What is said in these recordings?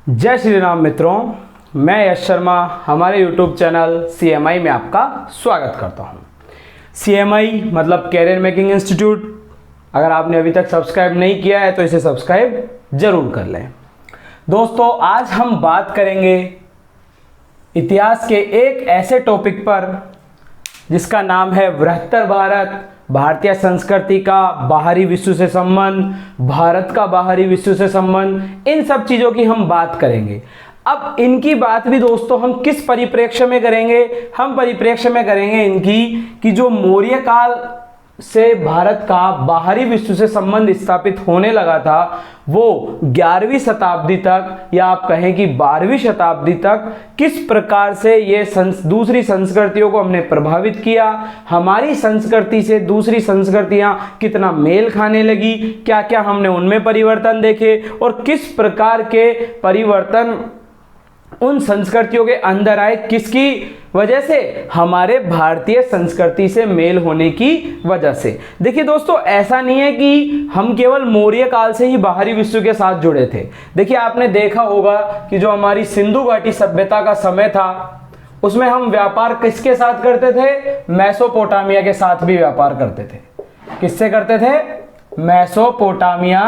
जय श्री राम मित्रों, मैं यश शर्मा हमारे YouTube चैनल CMI में आपका स्वागत करता हूं। CMI मतलब कैरियर मेकिंग इंस्टीट्यूट। अगर आपने अभी तक सब्सक्राइब नहीं किया है तो इसे सब्सक्राइब जरूर कर लें। दोस्तों, आज हम बात करेंगे इतिहास के एक ऐसे टॉपिक पर जिसका नाम है बृहत्तर भारत, भारतीय संस्कृति का बाहरी विश्व से संबंध, भारत का बाहरी विश्व से संबंध, इन सब चीज़ों की हम बात करेंगे। अब इनकी बात भी दोस्तों हम किस परिप्रेक्ष्य में करेंगे? हम परिप्रेक्ष्य में करेंगे इनकी कि जो मौर्य काल से भारत का बाहरी विश्व से संबंध स्थापित होने लगा था वो 11वीं शताब्दी तक, या आप कहें कि 12वीं शताब्दी तक किस प्रकार से ये दूसरी संस्कृतियों को हमने प्रभावित किया, हमारी संस्कृति से दूसरी संस्कृतियां कितना मेल खाने लगी, क्या क्या हमने उनमें परिवर्तन देखे और किस प्रकार के परिवर्तन उन संस्कृतियों के अंदर आए, किसकी वजह से? हमारे भारतीय संस्कृति से मेल होने की वजह से। देखिए दोस्तों, ऐसा नहीं है कि हम केवल मौर्य काल से ही बाहरी विश्व के साथ जुड़े थे। देखिए, आपने देखा होगा कि जो हमारी सिंधु घाटी सभ्यता का समय था उसमें हम व्यापार किसके साथ करते थे? मेसोपोटामिया के साथ भी व्यापार करते थे। किससे करते थे? मेसोपोटामिया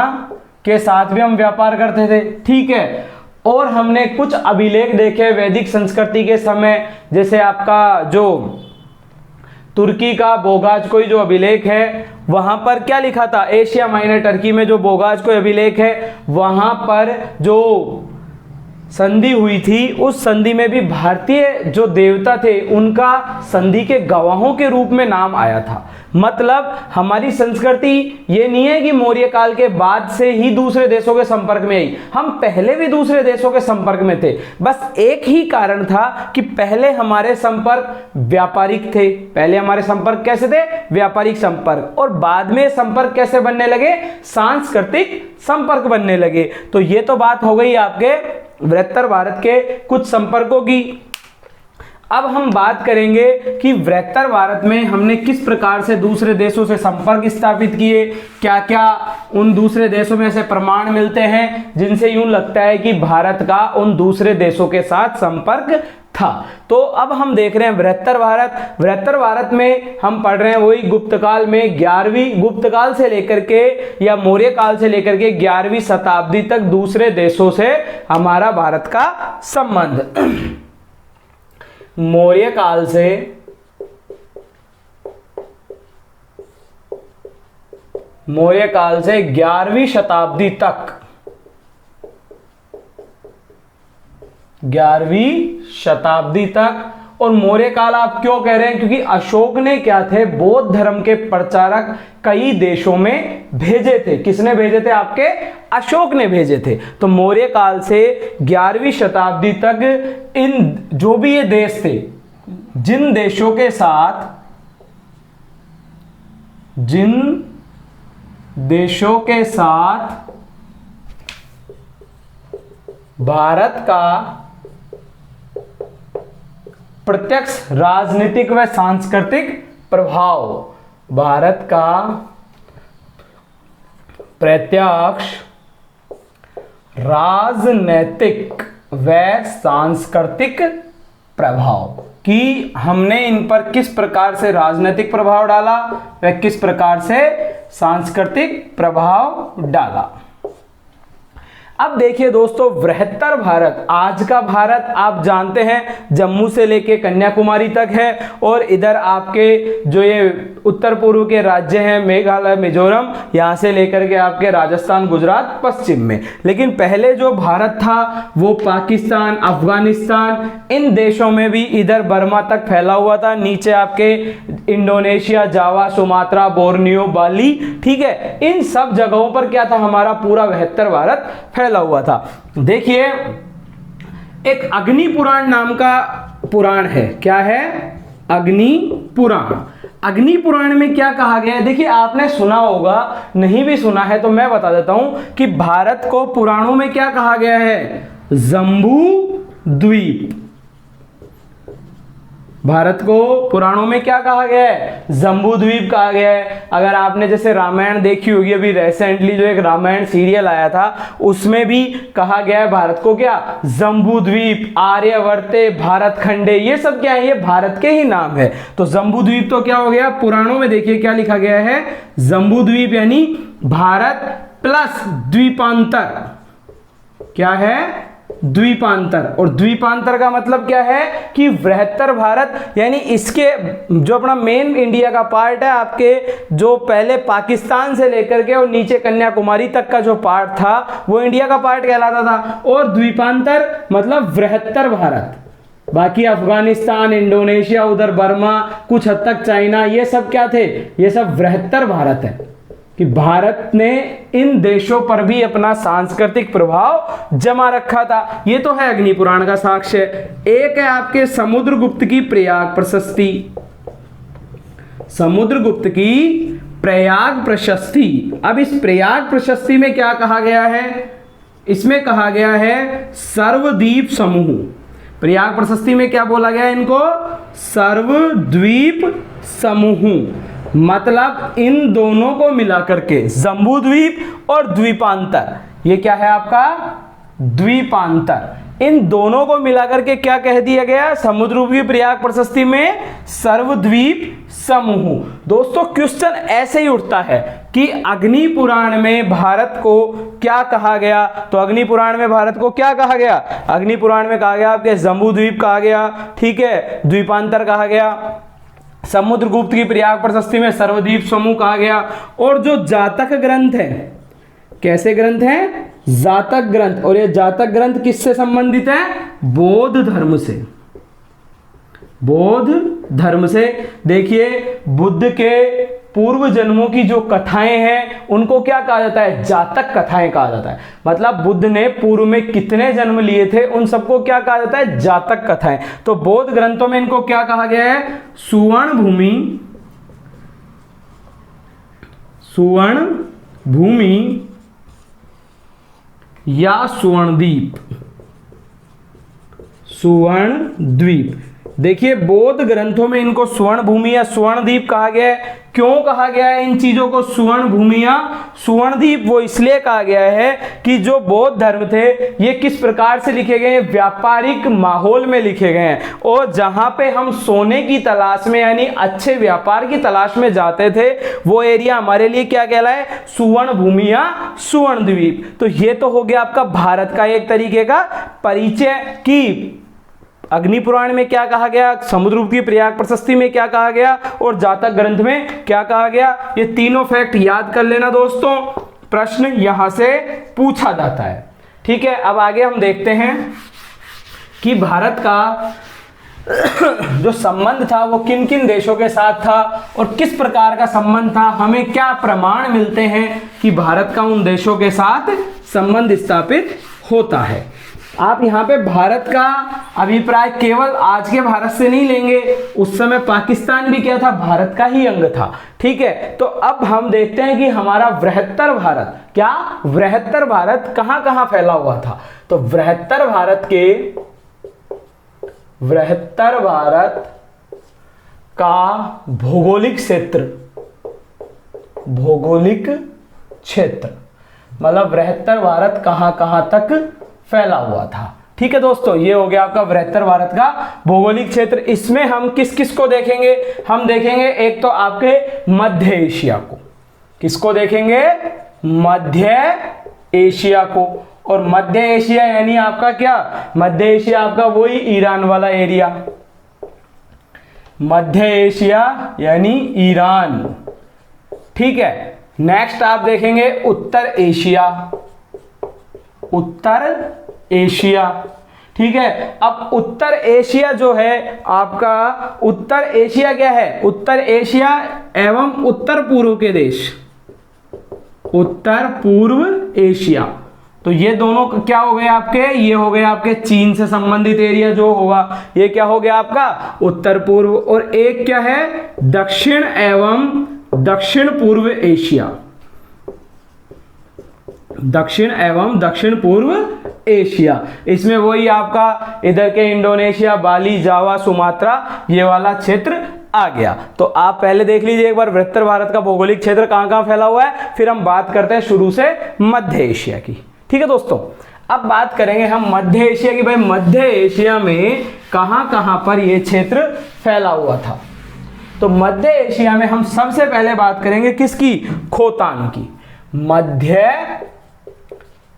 के साथ भी हम व्यापार करते थे। ठीक है, और हमने कुछ अभिलेख देखे वैदिक संस्कृति के समय, जैसे आपका जो तुर्की का बोगाज कोई जो अभिलेख है वहां पर क्या लिखा था? एशिया माइनर टर्की में जो बोगाज कोई अभिलेख है वहां पर जो संधि हुई थी उस संधि में भी भारतीय जो देवता थे उनका संधि के गवाहों के रूप में नाम आया था। मतलब हमारी संस्कृति ये नहीं है कि मौर्य काल के बाद से ही दूसरे देशों के संपर्क में आई, हम पहले भी दूसरे देशों के संपर्क में थे। बस एक ही कारण था कि पहले हमारे संपर्क व्यापारिक थे। पहले हमारे संपर्क कैसे थे? व्यापारिक संपर्क। और बाद में संपर्क कैसे बनने लगे? सांस्कृतिक संपर्क बनने लगे। तो ये तो बात हो गई आपके बृहत्तर भारत के कुछ संपर्कों की। अब हम बात करेंगे कि बृहत्तर भारत में हमने किस प्रकार से दूसरे देशों से संपर्क स्थापित किए, क्या क्या उन दूसरे देशों में से प्रमाण मिलते हैं जिनसे यूं लगता है कि भारत का उन दूसरे देशों के साथ संपर्क था। तो अब हम देख रहे हैं बृहत्तर भारत। बृहत्तर भारत में हम पढ़ रहे हैं वही गुप्त काल में 11वीं गुप्त काल से लेकर के या मौर्य काल से लेकर के 11वीं शताब्दी तक दूसरे देशों से हमारा भारत का संबंध। मौर्य काल से मौर्य काल से 11वीं शताब्दी तक, 11वीं शताब्दी तक। और मौर्य काल आप क्यों कह रहे हैं? क्योंकि अशोक ने क्या थे? बौद्ध धर्म के प्रचारक कई देशों में भेजे थे। किसने भेजे थे? आपके अशोक ने भेजे थे। तो मौर्य काल से 11वीं शताब्दी तक इन जो भी ये देश थे, जिन देशों के साथ भारत का प्रत्यक्ष राजनीतिक व सांस्कृतिक प्रभाव, भारत का प्रत्यक्ष राजनीतिक व सांस्कृतिक प्रभाव, कि हमने इन पर किस प्रकार से राजनीतिक प्रभाव डाला व किस प्रकार से सांस्कृतिक प्रभाव डाला। अब देखिए दोस्तों, बृहत्तर भारत, आज का भारत आप जानते हैं जम्मू से लेके कन्याकुमारी तक है, और इधर आपके जो ये उत्तर पूर्व के राज्य हैं मेघालय, मिजोरम, यहाँ से लेकर के आपके राजस्थान, गुजरात, पश्चिम में। लेकिन पहले जो भारत था वो पाकिस्तान, अफगानिस्तान, इन देशों में भी इधर बर्मा तक फैला हुआ था। नीचे आपके इंडोनेशिया, जावा, सुमात्रा, बोर्नियो, बाली, ठीक है, इन सब जगहों पर क्या था? हमारा पूरा बृहत्तर भारत फैला हुआ था। देखिए, एक अग्नि पुराण नाम का पुराण है। क्या है? अग्नि पुराण। अग्नि पुराण में क्या कहा गया है? देखिए, आपने सुना होगा, नहीं भी सुना है तो मैं बता देता हूं कि भारत को पुराणों में क्या कहा गया है? जम्बू द्वीप। भारत को पुराणों में क्या कहा गया है? जम्बूद्वीप कहा गया है। अगर आपने जैसे रामायण देखी होगी, अभी रिसेंटली जो एक रामायण सीरियल आया था उसमें भी कहा गया है भारत को क्या? जम्बूद्वीप, आर्यवर्ते, भारत खंडे, ये सब क्या है? ये भारत के ही नाम है। तो जम्बूद्वीप तो क्या हो गया? पुराणों में देखिए क्या लिखा गया है? जम्बूद्वीप यानी भारत प्लस द्वीपांतर। क्या है? द्वीपांतर। और द्वीपांतर का मतलब क्या है कि बृहत्तर भारत, यानी इसके जो अपना मेन इंडिया का पार्ट है, आपके जो पहले पाकिस्तान से लेकर के और नीचे कन्याकुमारी तक का जो पार्ट था वो इंडिया का पार्ट कहलाता था। और द्वीपांतर मतलब बृहत्तर भारत। बाकी अफगानिस्तान, इंडोनेशिया, उधर बर्मा, कुछ हद तक चाइना, ये सब क्या थे? ये सब बृहत्तर भारत है। कि भारत ने इन देशों पर भी अपना सांस्कृतिक प्रभाव जमा रखा था। ये तो है अग्नि पुराण का साक्ष्य। एक है आपके समुद्रगुप्त की प्रयाग प्रशस्ति। समुद्रगुप्त की प्रयाग प्रशस्ति। अब इस प्रयाग प्रशस्ति में क्या कहा गया है? इसमें कहा गया है सर्वद्वीप समूह। प्रयाग प्रशस्ति में क्या बोला गया है इनको? सर्वद्वीप समूह। मतलब इन दोनों को मिलाकर के जम्बूद्वीप और द्वीपांतर, ये क्या है आपका? द्वीपांतर। इन दोनों को मिलाकर के क्या कह दिया गया? समुद्रगुप्त की प्रयाग प्रशस्ति में सर्वद्वीप समूह। दोस्तों क्वेश्चन ऐसे ही उठता है कि अग्नि पुराण में भारत को क्या कहा गया? तो अग्नि पुराण में भारत को क्या कहा गया? अग्नि पुराण में कहा गया आपके जम्बूद्वीप कहा गया, ठीक है, द्वीपांतर कहा गया। समुद्रगुप्त की प्रयाग प्रशस्ति में सर्वद्वीप समूह कहा गया। और जो जातक ग्रंथ है, कैसे ग्रंथ है? जातक ग्रंथ। और ये जातक ग्रंथ किससे संबंधित है? बौद्ध धर्म से। बौद्ध धर्म से। देखिए बुद्ध के पूर्व जन्मों की जो कथाएं हैं उनको क्या कहा जाता है? जातक कथाएं कहा जाता है। मतलब बुद्ध ने पूर्व में कितने जन्म लिए थे उन सबको क्या कहा जाता है? जातक कथाएं। तो बौद्ध ग्रंथों में इनको क्या कहा गया है? सुवर्ण भूमि, सुवर्ण भूमि या सुवर्णद्वीप, सुवर्णद्वीप। देखिए बौद्ध ग्रंथों में इनको स्वर्ण भूमि या स्वर्णद्वीप कहा गया है। क्यों कहा गया है इन चीजों को स्वर्ण भूमि या स्वर्णद्वीप? वो इसलिए कहा गया है कि जो बौद्ध धर्म थे ये किस प्रकार से लिखे गए हैं? व्यापारिक माहौल में लिखे गए हैं। और जहां पे हम सोने की तलाश में यानी अच्छे व्यापार की तलाश में जाते थे वो एरिया हमारे लिए क्या कहलाए? सुवर्ण भूमि या सुवर्णद्वीप। तो ये तो हो गया आपका भारत का एक तरीके का परिचय कि अग्नि पुराण में क्या कहा गया, समुद्रगुप्त की प्रयाग प्रशस्ति में क्या कहा गया और जातक ग्रंथ में क्या कहा गया। ये तीनों फैक्ट याद कर लेना दोस्तों, प्रश्न यहां से पूछा जाता है। ठीक है, अब आगे हम देखते हैं कि भारत का जो संबंध था वो किन किन देशों के साथ था और किस प्रकार का संबंध था, हमें क्या प्रमाण मिलते हैं कि भारत का उन देशों के साथ संबंध स्थापित होता है। आप यहाँ पे भारत का अभिप्राय केवल आज के भारत से नहीं लेंगे, उस समय पाकिस्तान भी क्या था? भारत का ही अंग था। ठीक है, तो अब हम देखते हैं कि हमारा बृहत्तर भारत, क्या बृहत्तर भारत कहां कहां फैला हुआ था। तो बृहत्तर भारत का भौगोलिक क्षेत्र मतलब बृहत्तर भारत कहां कहां तक फैला हुआ था। ठीक है दोस्तों, ये हो गया आपका बृहत्तर भारत का भौगोलिक क्षेत्र। इसमें हम किस किस को देखेंगे? हम देखेंगे एक तो आपके मध्य एशिया को। किसको देखेंगे? मध्य एशिया को। और मध्य एशिया यानी आपका क्या? मध्य एशिया आपका वही ईरान वाला एरिया। मध्य एशिया यानी ईरान। ठीक है, नेक्स्ट आप देखेंगे उत्तर एशिया। उत्तर एशिया, ठीक है। अब उत्तर एशिया जो है आपका, उत्तर एशिया क्या है? उत्तर एशिया एवं उत्तर पूर्व के देश, उत्तर पूर्व एशिया। तो ये दोनों क्या हो गए आपके? ये हो गए आपके चीन से संबंधित एरिया जो होगा, ये क्या हो गया आपका? उत्तर पूर्व। और एक क्या है? दक्षिण एवं दक्षिण पूर्व एशिया। दक्षिण एवं दक्षिण पूर्व एशिया। इसमें वही आपका इधर के इंडोनेशिया, बाली, जावा, सुमात्रा, ये वाला क्षेत्र आ गया। तो आप पहले देख लीजिए एक बार वृत्तर भारत का भौगोलिक क्षेत्र कहां कहां फैला हुआ है, फिर हम बात करते हैं शुरू से मध्य एशिया की। ठीक है दोस्तों, अब बात करेंगे हम मध्य एशिया की। भाई मध्य एशिया में कहां कहां पर यह क्षेत्र फैला हुआ था? तो मध्य एशिया में हम सबसे पहले बात करेंगे किसकी? खोतान की। मध्य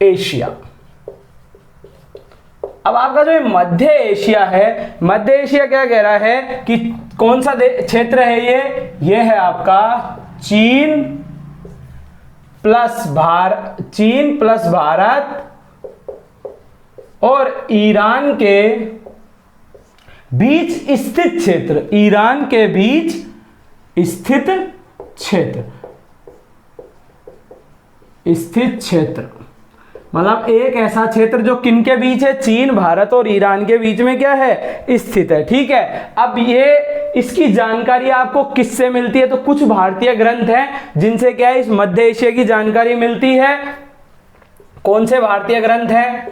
एशिया। अब आपका जो मध्य एशिया है, मध्य एशिया क्या कह रहा है कि कौन सा क्षेत्र है ये है आपका चीन प्लस भारत और ईरान के बीच स्थित क्षेत्र। ईरान के बीच स्थित क्षेत्र, मतलब एक ऐसा क्षेत्र जो किनके बीच है? चीन, भारत और ईरान के बीच में क्या है? स्थित है। ठीक है, अब ये इसकी जानकारी आपको किससे मिलती है? तो कुछ भारतीय ग्रंथ हैं जिनसे क्या है इस मध्य एशिया की जानकारी मिलती है। कौन से भारतीय ग्रंथ हैं?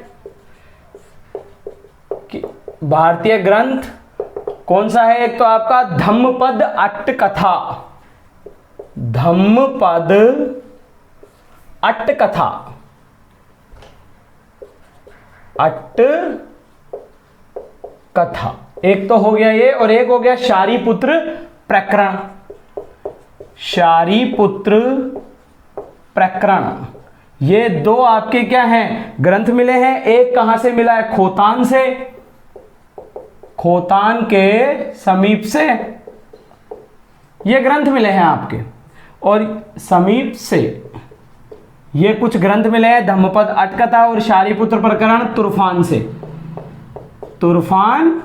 भारतीय ग्रंथ कौन सा है? एक तो आपका धम्मपद अट्टकथा, धम्मपद अट्टकथा, अट्टकथा एक तो हो गया ये, और एक हो गया शारीपुत्र प्रकरण। शारीपुत्र प्रकरण, ये दो आपके क्या हैं? ग्रंथ मिले हैं। एक कहां से मिला है? खोतान से, खोतान के समीप से ये ग्रंथ मिले हैं आपके, और समीप से ये कुछ ग्रंथ मिले हैं, धम्मपद अट्टकथा और शारीपुत्र प्रकरण तुर्फान से। तुर्फान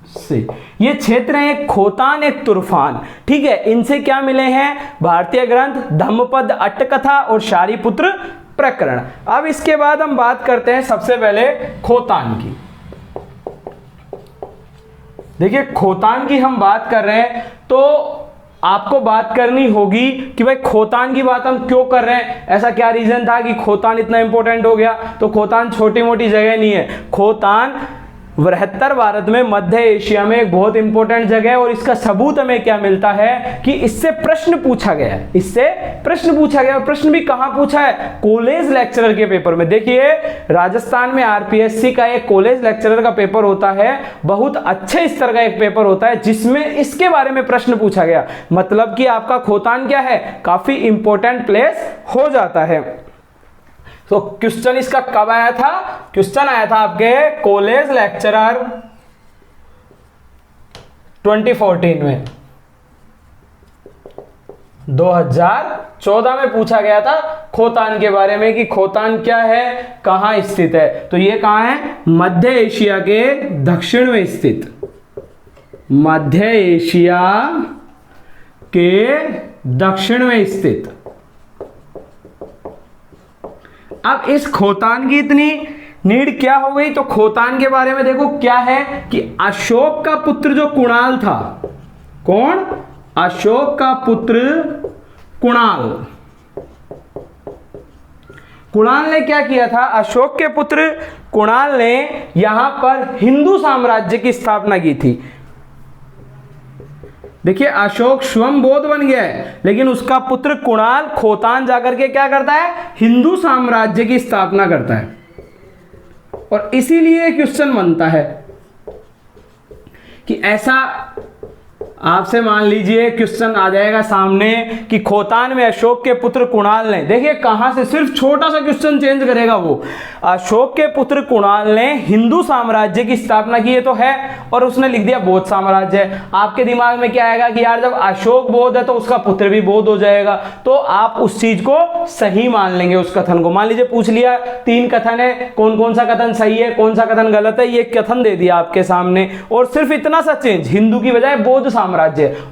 से ये क्षेत्र है, एक खोतान एक तुर्फान। ठीक है, इनसे क्या मिले हैं? भारतीय ग्रंथ, धम्मपद अट्टकथा और शारीपुत्र प्रकरण। अब इसके बाद हम बात करते हैं सबसे पहले खोतान की। देखिए खोतान की हम बात कर रहे हैं तो आपको बात करनी होगी कि भाई खोतान की बात हम क्यों कर रहे हैं, ऐसा क्या रीजन था कि खोतान इतना इंपॉर्टेंट हो गया। तो खोतान छोटी मोटी जगह नहीं है, खोतान बृहत्तर भारत में मध्य एशिया में एक बहुत इंपॉर्टेंट जगह है। और इसका सबूत हमें क्या मिलता है कि इससे प्रश्न पूछा गया है, इससे प्रश्न पूछा गया। और प्रश्न भी कहां पूछा है? कॉलेज लेक्चरर के पेपर में। देखिए राजस्थान में आरपीएससी का एक कॉलेज लेक्चरर का पेपर होता है, बहुत अच्छे स्तर का एक पेपर होता है जिसमें इसके बारे में प्रश्न पूछा गया। मतलब कि आपका खोतान क्या है? काफी इंपॉर्टेंट प्लेस हो जाता है। तो क्वेश्चन इसका कब आया था? क्वेश्चन आया था आपके कॉलेज लेक्चरर 2014 में, 2014 में पूछा गया था खोतान के बारे में कि खोतान क्या है, कहां स्थित है। तो ये कहां है? मध्य एशिया के दक्षिण में स्थित, मध्य एशिया के दक्षिण में स्थित। अब इस खोतान की इतनी नीड क्या हो गई? तो खोतान के बारे में देखो क्या है कि अशोक का पुत्र जो कुणाल था, कौन? अशोक का पुत्र कुणाल। कुणाल ने क्या किया था? अशोक के पुत्र कुणाल ने यहां पर हिंदू साम्राज्य की स्थापना की थी। देखिए अशोक स्वयं बौद्ध बन गया है, लेकिन उसका पुत्र कुणाल खोतान जाकर के क्या करता है? हिंदू साम्राज्य की स्थापना करता है। और इसीलिए क्वेश्चन बनता है कि ऐसा आपसे मान लीजिए क्वेश्चन आ जाएगा सामने कि खोतान में अशोक के पुत्र कुणाल ने, देखिए कहां से, सिर्फ छोटा सा क्वेश्चन चेंज करेगा वो, अशोक के पुत्र कुणाल ने हिंदू साम्राज्य की स्थापना की है तो है, और उसने लिख दिया बौद्ध साम्राज्य। आपके दिमाग में क्या आएगा कि यार जब अशोक बौद्ध है तो उसका पुत्र भी बौद्ध हो जाएगा, तो आप उस चीज को सही मान लेंगे उस कथन को। मान लीजिए पूछ लिया 3 कथन है, कौन कौन सा कथन सही है, कौन सा कथन गलत है, ये कथन दे दिया आपके सामने, और सिर्फ इतना सा चेंज, हिंदू की बजाय बौद्ध साम्राज्य,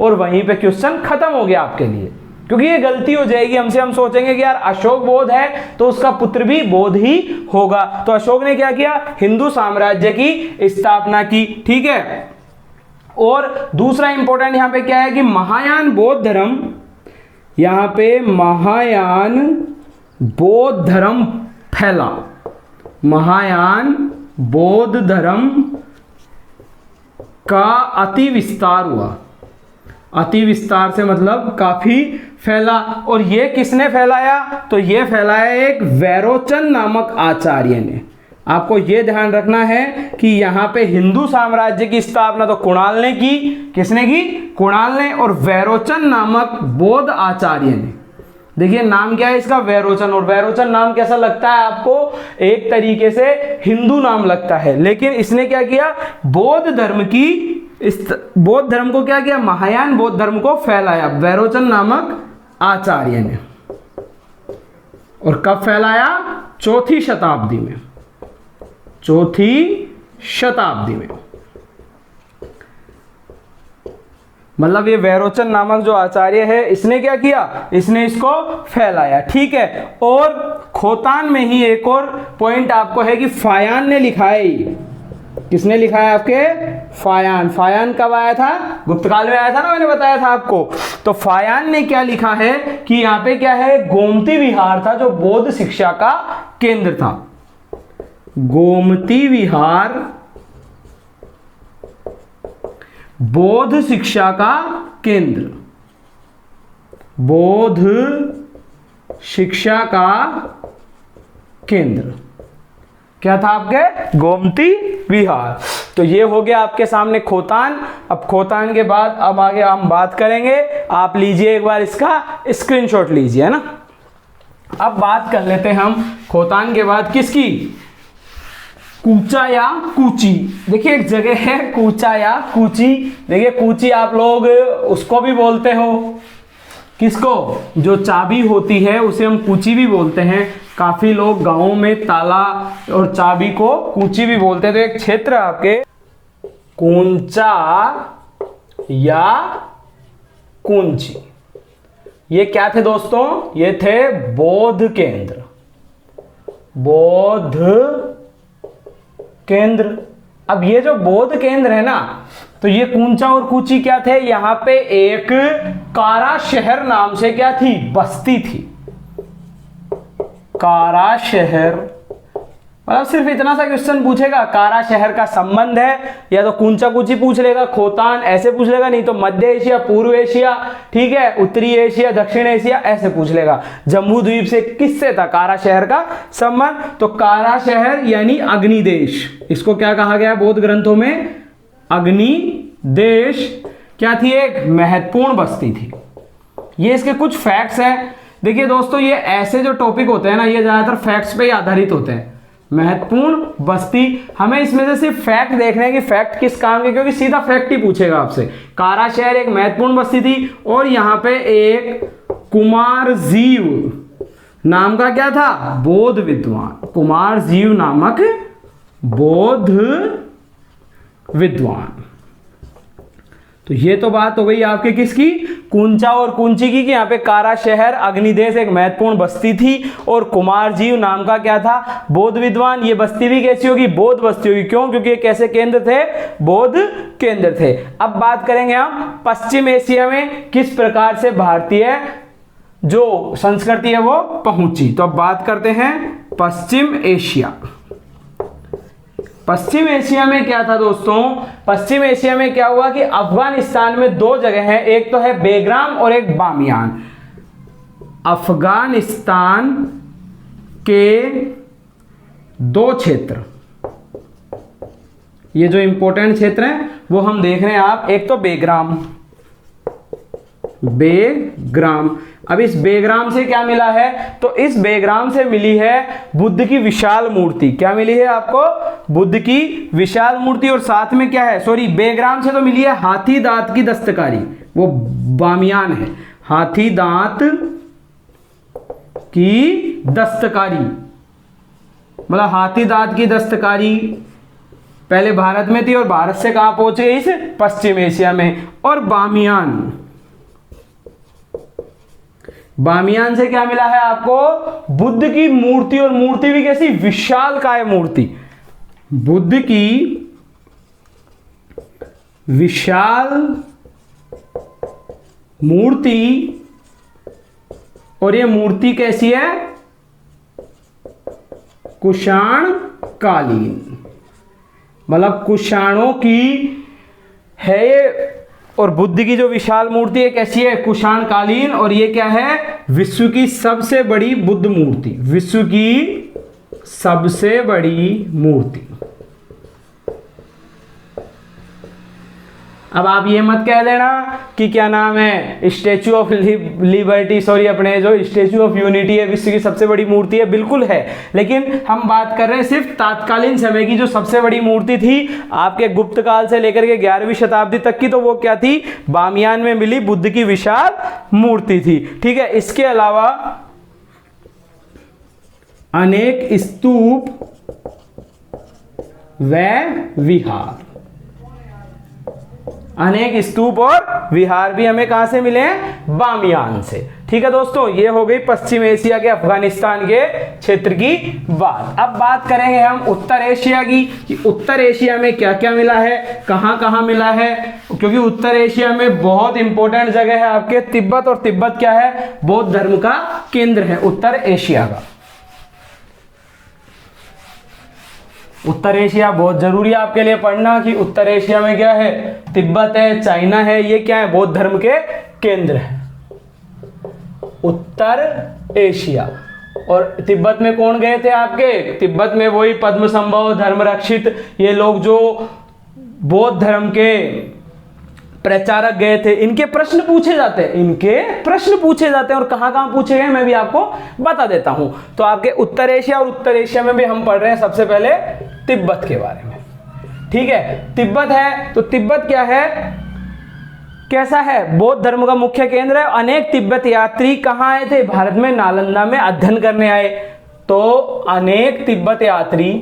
और वहीं पे क्वेश्चन खत्म हो गया आपके लिए। क्योंकि ये गलती हो जाएगी हमसे, हम सोचेंगे कि यार अशोक बौद्ध है तो उसका पुत्र भी बौद्ध ही होगा। तो अशोक ने क्या किया? हिंदू साम्राज्य की स्थापना की। ठीक है, और दूसरा इंपॉर्टेंट यहां पे क्या है कि महायान बौद्ध धर्म, यहां पे महायान बौद्ध धर्म फैला, महायान बौद्ध धर्म का अति विस्तार हुआ। अति विस्तार से मतलब काफी फैला। और ये किसने फैलाया? तो ये फैलाया एक वैरोचन नामक आचार्य ने। आपको ये ध्यान रखना है कि यहाँ पे हिंदू साम्राज्य की स्थापना तो कुणाल ने की। किसने की? कुणाल ने। और वैरोचन नामक बौद्ध आचार्य ने। देखिए नाम क्या है इसका? वैरोचन। और वैरोचन नाम कैसा लगता है आपको? एक तरीके से हिंदू नाम लगता है, लेकिन इसने क्या किया? बौद्ध धर्म की, इस बौद्ध धर्म को क्या किया? महायान बौद्ध धर्म को फैलाया वैरोचन नामक आचार्य ने। और कब फैलाया? चौथी शताब्दी में। चौथी शताब्दी में, मतलब ये वैरोचन नामक जो आचार्य है इसने क्या किया? इसने इसको फैलाया। ठीक है। और खोतान में ही एक और पॉइंट आपको है कि फायान ने लिखा है। किसने लिखा है आपके? फायान। फायान कब आया था? गुप्त काल में आया था ना, मैंने बताया था आपको। तो फायान ने क्या लिखा है कि यहाँ पे क्या है? गोमती विहार था जो बौद्ध शिक्षा का केंद्र था। गोमती विहार बौद्ध शिक्षा का केंद्र। बौद्ध शिक्षा का केंद्र क्या था आपके? गोमती विहार। तो ये हो गया आपके सामने खोतान। अब खोतान के बाद अब आगे हम बात करेंगे। आप लीजिए एक बार इसका स्क्रीनशॉट लीजिए, है ना। अब बात कर लेते हैं हम खोतान के बाद किसकी? कूचा या कूची। देखिए एक जगह है कूचा या कूची। देखिए कूची आप लोग उसको भी बोलते हो, किसको? जो चाबी होती है उसे हम कूची भी बोलते हैं। काफी लोग गांवों में ताला और चाबी को कूची भी बोलते हैं। तो एक क्षेत्र आपके कूंचा या कूंची, ये क्या थे दोस्तों? ये थे बौद्ध केंद्र। बौद्ध केंद्र। अब ये जो बौद्ध केंद्र है ना, तो ये कूंचा और कूची क्या थे? यहां पे एक कारा शहर नाम से क्या थी? बस्ती थी। कारा शहर, मतलब सिर्फ इतना सा क्वेश्चन पूछेगा, कारा शहर का संबंध है, या तो कूंचा कूची पूछ लेगा, खोतान ऐसे पूछ लेगा, नहीं तो मध्य एशिया, पूर्व एशिया, ठीक है, उत्तरी एशिया, दक्षिण एशिया ऐसे पूछ लेगा। जम्बू द्वीप से किससे था कारा शहर का संबंध? तो कारा शहर यानी अग्नि देश, इसको क्या कहा गया बौद्ध ग्रंथों में? अग्नि देश। क्या थी? एक महत्वपूर्ण बस्ती थी। ये इसके कुछ फैक्ट्स हैं। देखिए दोस्तों, ये ऐसे जो टॉपिक होते हैं ना, ये ज्यादातर फैक्ट्स पे ही आधारित होते हैं। महत्वपूर्ण बस्ती, हमें इसमें से सिर्फ फैक्ट देखने हैं कि फैक्ट किस काम के, क्योंकि सीधा फैक्ट ही पूछेगा आपसे। कारा शहर एक महत्वपूर्ण बस्ती थी और यहां पे एक कुमारजीव नाम का क्या था? बौद्ध विद्वान। कुमारजीव नामक बौद्ध विद्वान। तो ये तो बात हो गई आपके किसकी? कूंचा और कूंची की, कि यहाँ पे कारा शहर अग्निदेश एक महत्वपूर्ण बस्ती थी और कुमारजीव नाम का क्या था? बौद्ध विद्वान। ये बस्ती भी कैसी होगी? बौद्ध बस्ती होगी। क्यों? क्योंकि ये कैसे केंद्र थे? बौद्ध केंद्र थे। अब बात करेंगे हम पश्चिम एशिया में किस प्रकार से भारतीय जो संस्कृति है वो पहुंची। तो अब बात करते हैं पश्चिम एशिया। पश्चिम एशिया में क्या था दोस्तों? पश्चिम एशिया में क्या हुआ कि अफगानिस्तान में दो जगह हैं, एक तो है बेग्राम और एक बामियान। अफगानिस्तान के दो क्षेत्र, ये जो इंपॉर्टेंट क्षेत्र हैं वो हम देख रहे हैं आप। एक तो बेग्राम, बेग्राम। अब इस बेग्राम से क्या मिला है? तो इस बेग्राम से मिली है बुद्ध की विशाल मूर्ति। क्या मिली है आपको? बुद्ध की विशाल मूर्ति। और साथ में क्या है? सॉरी, बेग्राम से तो मिली है हाथी दांत की दस्तकारी, वो बामियान है। हाथी दांत की दस्तकारी, मतलब हाथी दांत की दस्तकारी पहले भारत में थी और भारत से कहां पहुंच गई? इस पश्चिम एशिया में। और बामियान, बामियान से क्या मिला है आपको? बुद्ध की मूर्ति। और मूर्ति भी कैसी? विशालकाय मूर्ति। बुद्ध की विशाल मूर्ति। और ये मूर्ति कैसी है? कुषाण कालीन, मतलब कुषाणों की है ये। और बुद्ध की जो विशाल मूर्ति है कैसी है? कुषाण कालीन। और ये क्या है? विश्व की सबसे बड़ी बुद्ध मूर्ति, विश्व की सबसे बड़ी मूर्ति। अब आप ये मत कह देना कि क्या नाम है, स्टैचू ऑफ लिबर्टी, सॉरी अपने जो स्टैचू ऑफ यूनिटी है विश्व की सबसे बड़ी मूर्ति है, बिल्कुल है। लेकिन हम बात कर रहे हैं सिर्फ तात्कालीन समय की। जो सबसे बड़ी मूर्ति थी आपके गुप्त काल से लेकर के 11वीं शताब्दी तक की, तो वो क्या थी? बामियान में मिली बुद्ध की विशाल मूर्ति थी। ठीक है, इसके अलावा अनेक स्तूप व विहार, अनेक स्तूप और विहार भी हमें कहां से मिले हैं? बामियान से। ठीक है दोस्तों, ये हो गई पश्चिम एशिया के, अफगानिस्तान के क्षेत्र की बात। अब बात करेंगे हम उत्तर एशिया की, कि उत्तर एशिया में क्या क्या मिला है, कहां कहां मिला है। क्योंकि उत्तर एशिया में बहुत इंपॉर्टेंट जगह है आपके तिब्बत, और तिब्बत क्या है? बौद्ध धर्म का केंद्र है उत्तर एशिया का। उत्तर एशिया बहुत जरूरी है आपके लिए पढ़ना, कि उत्तर एशिया में क्या है? तिब्बत है, चाइना है, ये क्या है? बौद्ध धर्म के केंद्र है उत्तर एशिया। और तिब्बत में कौन गए थे आपके? तिब्बत में वही पद्मसंभव, धर्मरक्षित, ये लोग जो बौद्ध धर्म के प्रचारक गए थे। इनके प्रश्न पूछे जाते हैं, इनके प्रश्न पूछे जाते हैं, और कहां कहां पूछे गए मैं भी आपको बता देता हूं। तो आपके उत्तर एशिया, और उत्तर एशिया में भी हम पढ़ रहे हैं सबसे पहले तिब्बत के बारे में। ठीक है, तिब्बत है, तो तिब्बत क्या है, कैसा है? बौद्ध धर्म का मुख्य केंद्र है। अनेक तिब्बत यात्री कहां आए थे? भारत में नालंदा में अध्ययन करने आए। तो अनेक तिब्बत यात्री,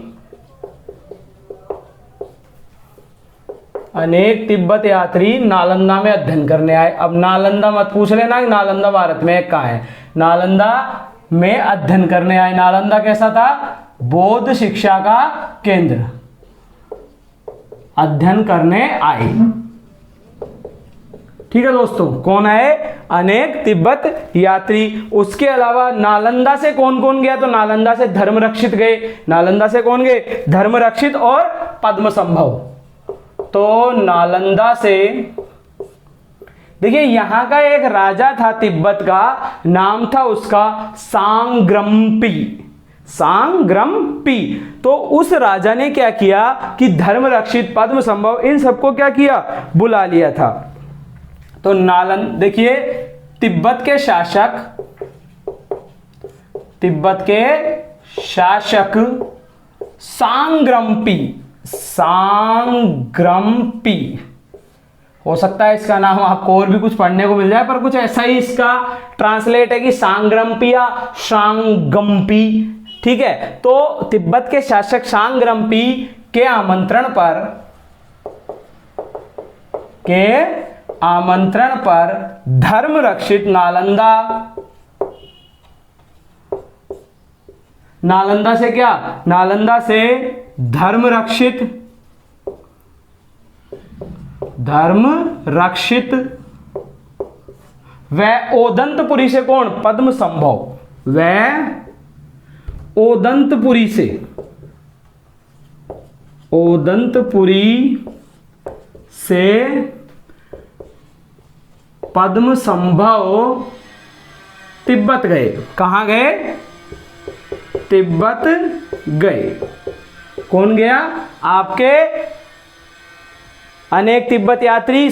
अनेक तिब्बत यात्री नालंदा में अध्ययन करने आए। अब नालंदा मत पूछ लेना कि नालंदा भारत में कहां है, नालंदा में अध्ययन करने आए। नालंदा कैसा था? बौद्ध शिक्षा का केंद्र, अध्ययन करने आए। ठीक है दोस्तों, कौन आए? अनेक तिब्बत यात्री। उसके अलावा नालंदा से कौन कौन गया? तो नालंदा से धर्मरक्षित गए। नालंदा से कौन गए? धर्मरक्षित और पद्मसंभव। तो नालंदा से, देखिए यहां का एक राजा था तिब्बत का, नाम था उसका सांग्रम्पी, सांग्रम्पी। तो उस राजा ने क्या किया कि धर्मरक्षित, पद्मसंभव, इन सबको क्या किया? बुला लिया था। तो देखिए तिब्बत के शासक, तिब्बत के शासक सांग्रम्पी, सांग्रम्पी, हो सकता है इसका नाम आपको और भी कुछ पढ़ने को मिल जाए, पर कुछ ऐसा ही इसका ट्रांसलेट है कि सांग्रम्पी या सांगम्पी। ठीक है, तो तिब्बत के शासक सांग्रम्पी के आमंत्रण पर धर्मरक्षित नालंदा से क्या? नालंदा से धर्मरक्षित व ओदंतपुरी से कौन? पद्मसंभव। व ओदंतपुरी से पद्मसंभव तिब्बत गए। कहां गए? तिब्बत गए। कौन गया? आपके अनेक तिब्बत यात्री,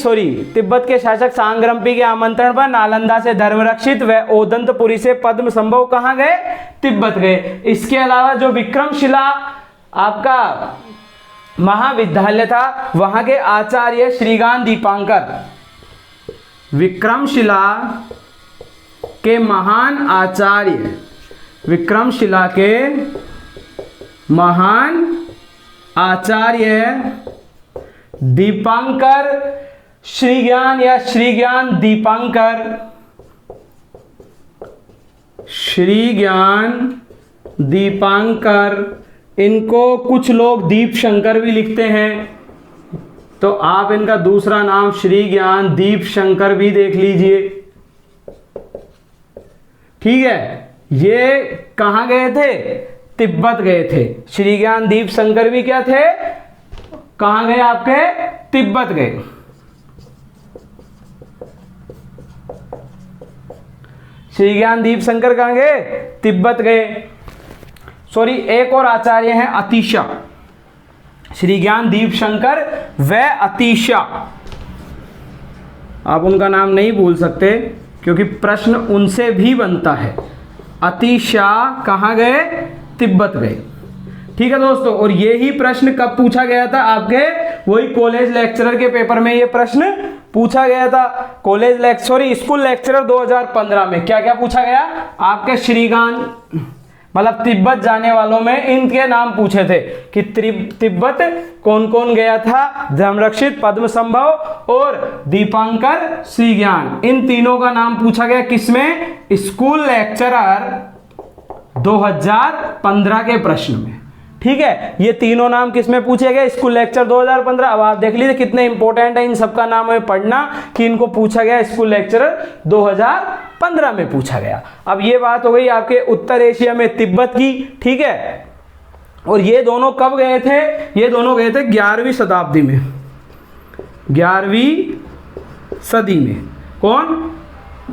तिब्बत के शासक सांग्रम्पी के आमंत्रण पर नालंदा से धर्मरक्षित व ओदंतपुरी से पद्मसंभव कहां गए? तिब्बत गए। इसके अलावा जो विक्रमशिला आपका महाविद्यालय था, वहां के आचार्य श्रीज्ञान दीपांकर, विक्रमशिला के महान आचार्य, विक्रमशिला के महान आचार्य दीपांकर, श्रीज्ञान या श्रीज्ञान दीपांकर, श्रीज्ञान दीपांकर, इनको कुछ लोग दीप शंकर भी लिखते हैं, तो आप इनका दूसरा नाम श्रीज्ञान दीप शंकर भी देख लीजिए। ठीक है, ये कहां गए थे? तिब्बत गए थे। श्री ज्ञान दीप शंकर भी क्या थे, कहां गए आपके, तिब्बत गए। श्री ज्ञान दीप शंकर कहां गए, तिब्बत गए। सॉरी, एक और आचार्य हैं अतीशा, श्री ज्ञान दीप शंकर व अतीशा, आप उनका नाम नहीं भूल सकते क्योंकि प्रश्न उनसे भी बनता है। अतीशा कहां गए, तिब्बत गए। ठीक है दोस्तों, और यही प्रश्न कब पूछा गया था आपके, वही कॉलेज लेक्चरर के पेपर में ये प्रश्न पूछा गया था। स्कूल लेक्चरर 2015 में क्या क्या पूछा गया आपके, श्रीगान मतलब तिब्बत जाने वालों में इनके नाम पूछे थे कि तिब्बत कौन कौन गया था, धर्मरक्षित, पद्म संभव और दीपांकर श्रीज्ञान, इन तीनों का नाम पूछा गया किसमें, स्कूल लेक्चरर 2015 के प्रश्न में। ठीक है, ये तीनों नाम किसमें पूछे गए, स्कूल लेक्चर 2015। अब आप देख लीजिए कितने इंपॉर्टेंट है, इन सबका नाम हमें पढ़ना कि इनको पूछा गया स्कूल लेक्चरर 2015 में पूछा गया। अब ये बात हो गई आपके उत्तर एशिया में तिब्बत की। ठीक है, और ये दोनों कब गए थे, ये दोनों गए थे 11वीं शताब्दी में, 11वीं सदी में। कौन,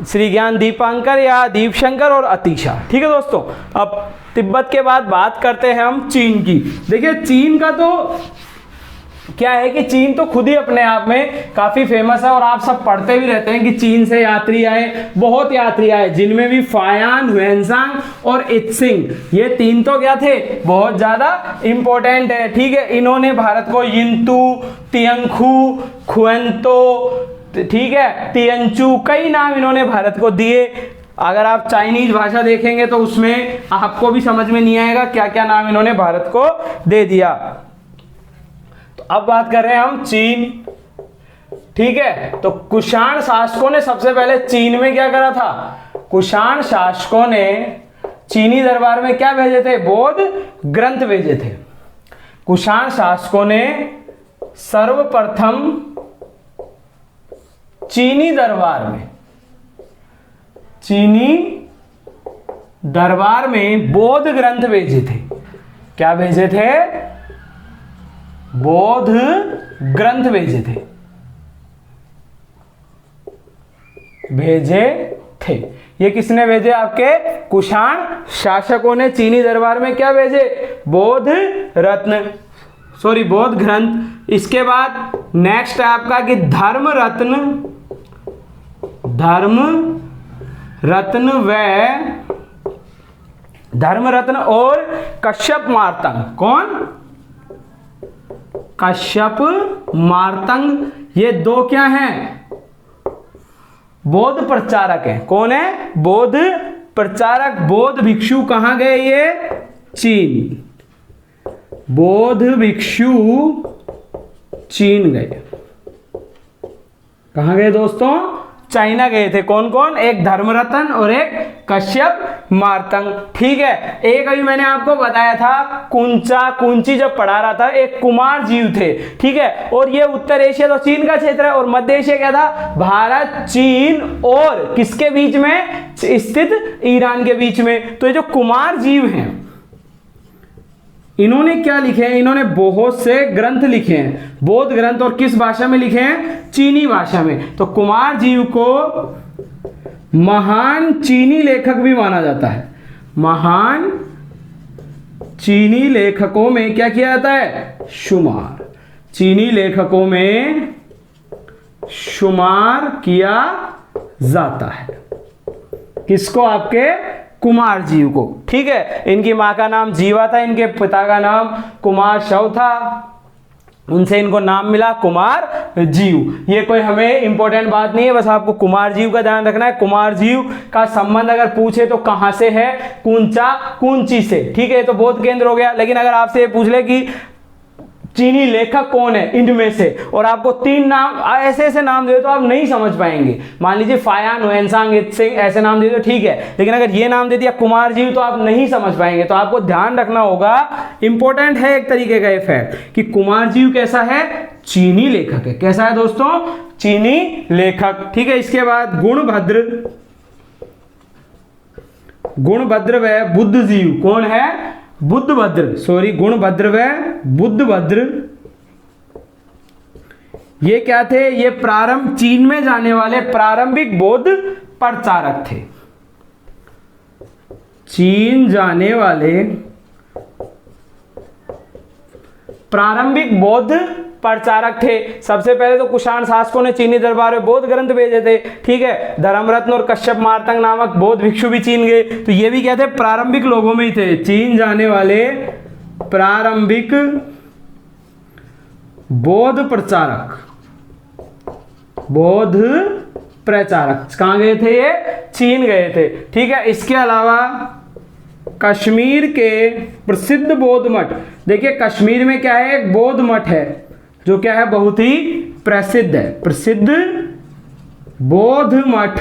श्री ज्ञान दीपांकर या दीपशंकर और अतीशा। ठीक है दोस्तों, अब तिब्बत के बाद बात करते हैं हम चीन की। देखिए चीन का तो क्या है कि चीन तो खुद ही अपने आप में काफी फेमस है और आप सब पढ़ते भी रहते हैं कि चीन से यात्री आए, बहुत यात्री आए, जिनमें भी फायान, ह्वेनसांग और इत्सिंग, ये तीन तो क्या थे, बहुत ज्यादा इंपॉर्टेंट है। ठीक है, इन्होंने भारत को यिंतु, तियंखु, खुएंतो, ठीक है, तियंचू, कई नाम इन्होंने भारत को दिए। अगर आप चाइनीज भाषा देखेंगे तो उसमें आपको भी समझ में नहीं आएगा क्या क्या नाम इन्होंने भारत को दे दिया। तो अब बात कर रहे हैं हम चीन। ठीक है, तो कुषाण शासकों ने सबसे पहले चीन में क्या करा था, कुषाण शासकों ने चीनी दरबार में क्या भेजे थे, बौद्ध ग्रंथ भेजे थे। कुषाण शासकों ने सर्वप्रथम चीनी दरबार में बौद्ध ग्रंथ भेजे थे। क्या भेजे थे, बौद्ध ग्रंथ भेजे थे। ये किसने भेजे, आपके कुषाण शासकों ने चीनी दरबार में क्या भेजे, बौद्ध ग्रंथ। इसके बाद नेक्स्ट है आपका कि धर्म रत्न और कश्यप मार्तंग। कौन, कश्यप मार्तंग, ये दो क्या हैं, बौद्ध प्रचारक हैं। कौन है, बौद्ध प्रचारक। बौद्ध भिक्षु कहां गए, ये चीन, बौद्ध भिक्षु चीन गए। कहां गए दोस्तों, चाइना गए थे। कौन कौन, एक धर्मरत्न और एक कश्यप मार्तंग। ठीक है, एक अभी मैंने आपको बताया था कुंची जब पढ़ा रहा था, एक कुमार जीव थे। ठीक है, और ये उत्तर एशिया तो चीन का क्षेत्र है और मध्य एशिया क्या था, भारत, चीन और किसके बीच में स्थित, ईरान के बीच में। तो ये जो कुमार जीव हैं इन्होंने क्या लिखे हैं, इन्होंने बहुत से ग्रंथ लिखे हैं, बौद्ध ग्रंथ, और किस भाषा में लिखे हैं, चीनी भाषा में। तो कुमार जीव को महान चीनी लेखक भी माना जाता है। महान चीनी लेखकों में क्या किया जाता है, शुमार, चीनी लेखकों में शुमार किया जाता है। किसको, आपके कुमार जीव को। ठीक है, इनकी मां का नाम जीवा था, इनके पिता का नाम कुमार शव था, उनसे इनको नाम मिला कुमार जीव। ये कोई हमें इंपॉर्टेंट बात नहीं है, बस आपको कुमार जीव का ध्यान रखना है। कुमार जीव का संबंध अगर पूछे तो कहां से है, कुंची से। ठीक है, तो बौद्ध केंद्र हो गया। लेकिन अगर आपसे ये पूछ ले कि चीनी लेखक कौन है इनमें से, और आपको तीन नाम ऐसे नाम दे तो आप नहीं समझ पाएंगे। मान लीजिए फायान, ह्वेनसांग, इत्सिंग ऐसे नाम दे दो, ठीक है, लेकिन अगर ये नाम दे दिया कुमार जीव तो आप नहीं समझ पाएंगे। तो आपको ध्यान रखना होगा, इंपॉर्टेंट है एक तरीके का ये फैक्ट कि कुमार जीव कैसा है, चीनी लेखक है। कैसा है दोस्तों, चीनी लेखक। ठीक है, इसके बाद गुणभद्र व बुद्ध जीव। कौन है, बुद्धभद्र, सॉरी गुणभद्र व बुद्धभद्र, ये क्या थे? ये चीन में जाने वाले प्रारंभिक बौद्ध प्रचारक थे। चीन जाने वाले प्रारंभिक बौद्ध प्रचारक थे। सबसे पहले तो कुषाण शासकों ने चीनी दरबार में बौद्ध ग्रंथ भेजे थे, ठीक है। धर्मरत्न और कश्यप मार्तंग नामक बौद्ध भिक्षु भी चीन गए, तो ये भी क्या थे? प्रारंभिक लोगों में ही थे। चीन जाने वाले प्रारंभिक बौद्ध प्रचारक, बौद्ध प्रचारक कहां गए थे? ये चीन गए थे, ठीक है। इसके अलावा कश्मीर के प्रसिद्ध बौद्ध मठ, देखिए कश्मीर में क्या है? एक बौद्ध मठ है जो क्या है? बहुत ही प्रसिद्ध है। प्रसिद्ध बौद्ध मठ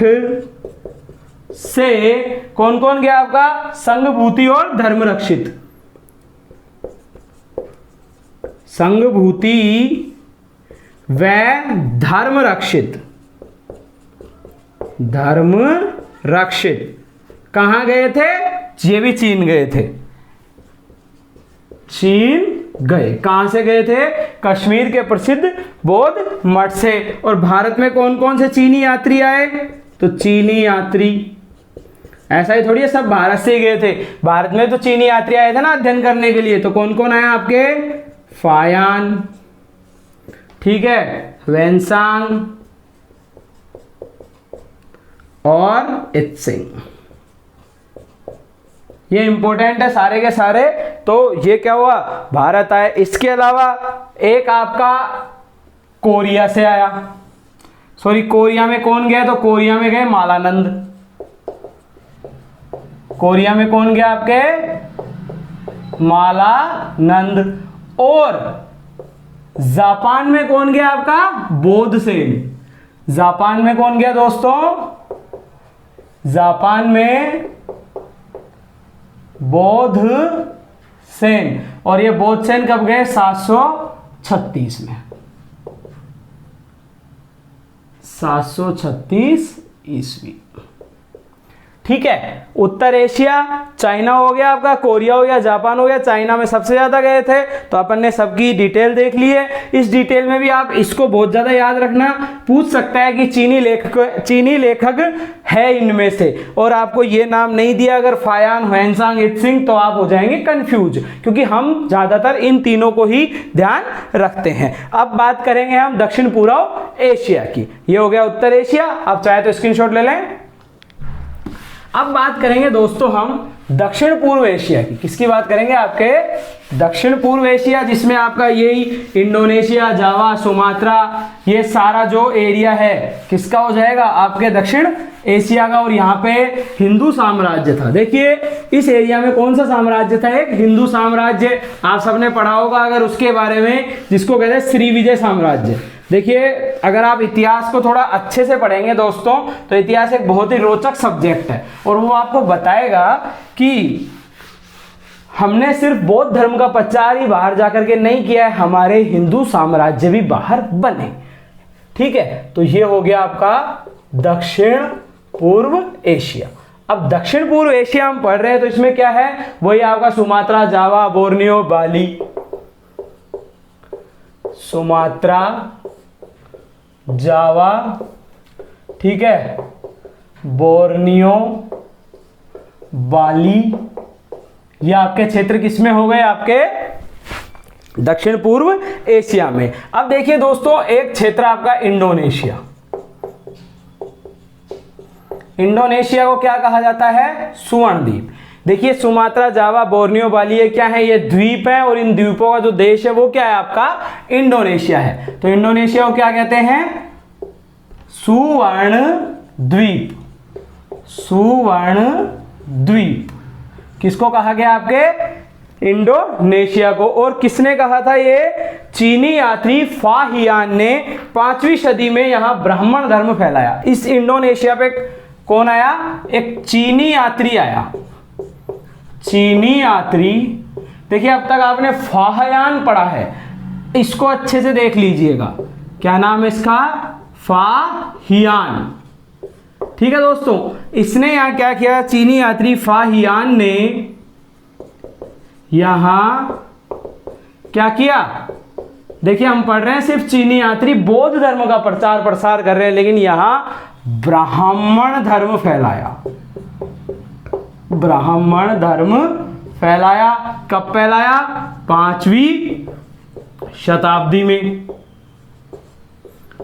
से कौन कौन गया आपका? संघभूति और धर्मरक्षित, संघभूति व धर्मरक्षित, धर्मरक्षित कहां गए थे? ये भी चीन गए थे। चीन गए, कहां से गए थे? कश्मीर के प्रसिद्ध बौद्ध मठ से। और भारत में कौन कौन से चीनी यात्री आए? तो चीनी यात्री, ऐसा ही थोड़ी है सब भारत से ही गए थे, भारत में तो चीनी यात्री आए थे ना अध्ययन करने के लिए। तो कौन कौन आया आपके? फायान, ठीक है, वेनसांग और इत्सिंग। ये इंपॉर्टेंट है सारे के सारे। तो ये क्या हुआ? भारत आए। इसके अलावा एक आपका कोरिया से आया, सॉरी कोरिया में कौन गया? तो कोरिया में गए मालानंद। कोरिया में कौन गया आपके? मालानंद। और जापान में कौन गया आपका? बोध सेन। जापान में कौन गया दोस्तों? जापान में बोध सेन। और ये बोध सेन कब गए? 736 में, 736 ईस्वी, ठीक है। उत्तर एशिया, चाइना हो गया आपका, कोरिया हो गया, जापान हो गया। चाइना में सबसे ज्यादा गए थे, तो अपन ने सबकी डिटेल देख ली है। इस डिटेल में भी आप इसको बहुत ज्यादा याद रखना, पूछ सकता है कि चीनी लेखक है इनमें से, और आपको ये नाम नहीं दिया अगर फायान, ह्वेनसांग, इत्सिंग, तो आप हो जाएंगे कंफ्यूज, क्योंकि हम ज्यादातर इन तीनों को ही ध्यान रखते हैं। अब बात करेंगे हम दक्षिण पूर्व एशिया की। ये हो गया उत्तर एशिया, आप चाहे तो स्क्रीनशॉट ले लें। अब बात करेंगे दोस्तों हम दक्षिण पूर्व एशिया की। किसकी बात करेंगे? आपके दक्षिण पूर्व एशिया, जिसमें आपका यही इंडोनेशिया, जावा, सुमात्रा, ये सारा जो एरिया है किसका हो जाएगा? आपके दक्षिण एशिया का। और यहाँ पे हिंदू साम्राज्य था। देखिए इस एरिया में कौन सा साम्राज्य था? एक हिंदू साम्राज्य। आप सबने पढ़ा होगा अगर उसके बारे में, जिसको कहते हैं श्रीविजय साम्राज्य। देखिए अगर आप इतिहास को थोड़ा अच्छे से पढ़ेंगे दोस्तों, तो इतिहास एक बहुत ही रोचक सब्जेक्ट है, और वो आपको बताएगा कि हमने सिर्फ बौद्ध धर्म का प्रचार ही बाहर जाकर के नहीं किया है, हमारे हिंदू साम्राज्य भी बाहर बने, ठीक है। तो ये हो गया आपका दक्षिण पूर्व एशिया। अब दक्षिण पूर्व एशिया हम पढ़ रहे हैं, तो इसमें क्या है? वही आपका सुमात्रा, जावा, बोर्नियो, बाली, सुमात्रा, जावा, ठीक है, बोर्नियो, बाली, ये आपके क्षेत्र किसमें हो गए? आपके दक्षिण पूर्व एशिया में। अब देखिए दोस्तों एक क्षेत्र आपका इंडोनेशिया। इंडोनेशिया को क्या कहा जाता है? स्वर्ण द्वीप। देखिए सुमात्रा, जावा, बोर्नियो, बाली, ये क्या है? ये द्वीप है, और इन द्वीपों का जो देश है वो क्या है? आपका इंडोनेशिया है। तो इंडोनेशिया को क्या कहते हैं? सुवर्ण द्वीप। सुवर्ण द्वीप किसको कहा गया? आपके इंडोनेशिया को। और किसने कहा था? ये चीनी यात्री फाहियान ने 5वीं सदी में यहां ब्राह्मण धर्म फैलाया। इस इंडोनेशिया पे कौन आया? एक चीनी यात्री आया। चीनी यात्री, देखिए अब तक आपने फाहियान पढ़ा है, इसको अच्छे से देख लीजिएगा। क्या नाम है इसका? फाहियान, ठीक है दोस्तों। इसने यहां क्या किया? चीनी यात्री फाहियान ने यहां क्या किया? देखिए हम पढ़ रहे हैं सिर्फ चीनी यात्री बौद्ध धर्म का प्रचार प्रसार कर रहे हैं, लेकिन यहां ब्राह्मण धर्म फैलाया। ब्राह्मण धर्म फैलाया। कब फैलाया? 5वीं शताब्दी में।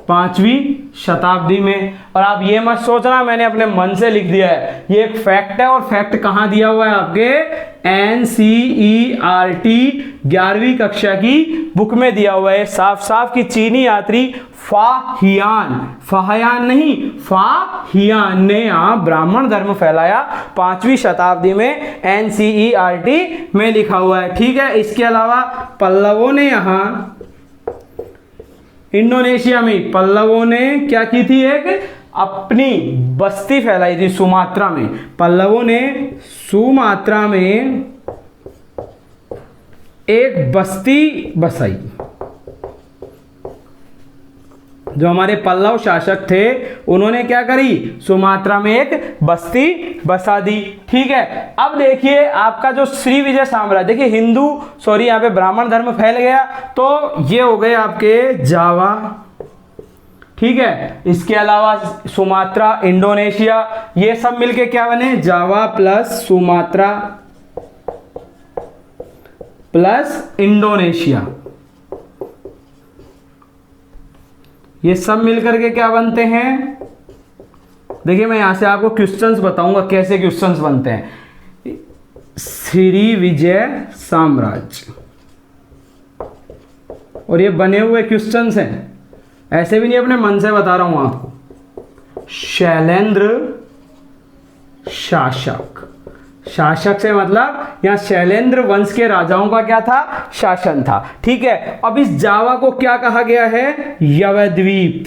5वीं शताब्दी में। और आप ये मत सोचना मैंने अपने मन से लिख दिया है, ये एक फैक्ट है। और फैक्ट कहां दिया हुआ है? आपके NCERT 11वीं कक्षा की बुक में दिया हुआ है साफ साफ कि चीनी यात्री फाहियान नहीं, फाहियान ने यहाँ ब्राह्मण धर्म फैलाया 5वीं शताब्दी में। NCERT में लिखा हुआ है। ठीक है। इसके अलावा पल्लवों ने यहाँ इंडोनेशिया में, पल्लवों ने क्या की थी? एक अपनी बस्ती फैलाई थी सुमात्रा में। पल्लवों ने सुमात्रा में एक बस्ती बसाई। जो हमारे पल्लव शासक थे उन्होंने क्या करी? सुमात्रा में एक बस्ती बसा दी। ठीक है। अब देखिए आपका जो श्रीविजय साम्राज्य, देखिए यहाँ पे ब्राह्मण धर्म फैल गया, तो ये हो गए आपके जावा। ठीक है। इसके अलावा सुमात्रा, इंडोनेशिया, ये सब मिलके क्या बने? जावा प्लस सुमात्रा प्लस इंडोनेशिया, ये सब मिलकर के क्या बनते हैं? देखिए मैं यहां से आपको क्वेश्चंस बताऊंगा कैसे क्वेश्चंस बनते हैं। श्रीविजय साम्राज्य, और ये बने हुए क्वेश्चंस हैं, ऐसे भी नहीं अपने मन से बता रहा हूं आपको। शैलेंद्र शासक, शासक से मतलब यहां शैलेंद्र वंश के राजाओं का क्या था? शासन था। ठीक है। अब इस जावा को क्या कहा गया है? यवद्वीप।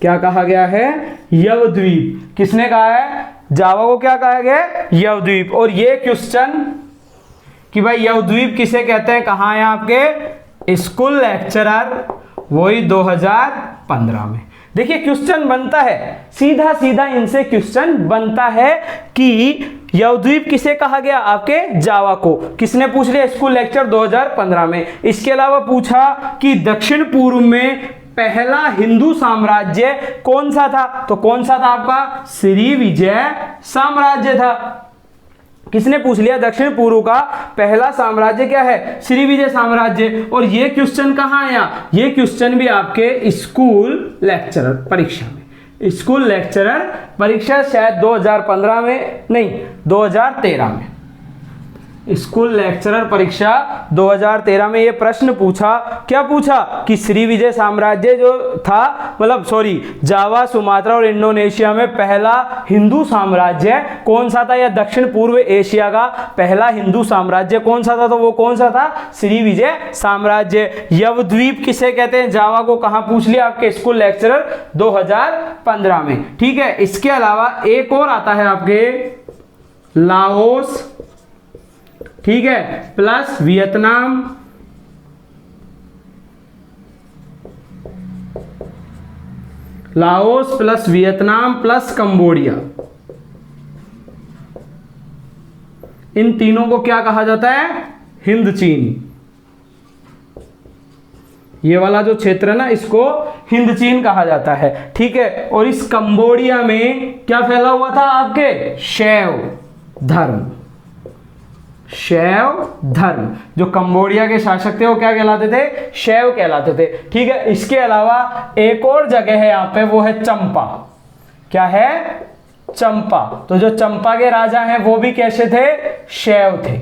क्या कहा गया है? यवद्वीप। किसने कहा है? जावा को क्या कहा गया? यवद्वीप। और ये क्वेश्चन कि भाई यवद्वीप किसे कहते हैं, कहाँ है आपके स्कूल लेक्चरर, वही 2015 में। देखिए क्वेश्चन बनता है, सीधा सीधा इनसे क्वेश्चन बनता है कि यवद्वीप किसे कहा गया? आपके जावा को। किसने पूछ लिया? स्कूल लेक्चर 2015 में। इसके अलावा पूछा कि दक्षिण पूर्व में पहला हिंदू साम्राज्य कौन सा था? तो कौन सा था आपका? श्रीविजय साम्राज्य था। किसने पूछ लिया? दक्षिण पूर्व का पहला साम्राज्य क्या है? श्रीविजय साम्राज्य। और ये क्वेश्चन कहाँ आया? ये क्वेश्चन भी आपके स्कूल लेक्चरर परीक्षा में, स्कूल लेक्चरर परीक्षा शायद 2015 में नहीं 2013 में, स्कूल लेक्चरर परीक्षा 2013 में ये प्रश्न पूछा। क्या पूछा? कि श्रीविजय साम्राज्य जो था, मतलब जावा, सुमात्रा और इंडोनेशिया में पहला हिंदू साम्राज्य कौन सा था, या दक्षिण पूर्व एशिया का पहला हिंदू साम्राज्य कौन सा था? तो वो कौन सा था? श्रीविजय साम्राज्य। यवद्वीप किसे कहते हैं? जावा को। कहां पूछ लिया? आपके स्कूल लेक्चरर 2015 में। ठीक है। इसके अलावा एक और आता है आपके लाओस, ठीक है, plus Vietnam, Laos plus Vietnam plus Cambodia, इन तीनों को क्या कहा जाता है? हिंद चीन। ये वाला जो क्षेत्र है ना, इसको हिंद चीन कहा जाता है। ठीक है। और इस कंबोडिया में क्या फैला हुआ था? आपके शैव धर्म। शैव धर्म। जो कंबोडिया के शासक थे वो क्या कहलाते थे? शैव कहलाते थे। ठीक है। इसके अलावा एक और जगह है यहाँ पे, वो है चंपा। क्या है? चंपा। तो जो चंपा के राजा हैं वो भी कैसे थे? शैव थे।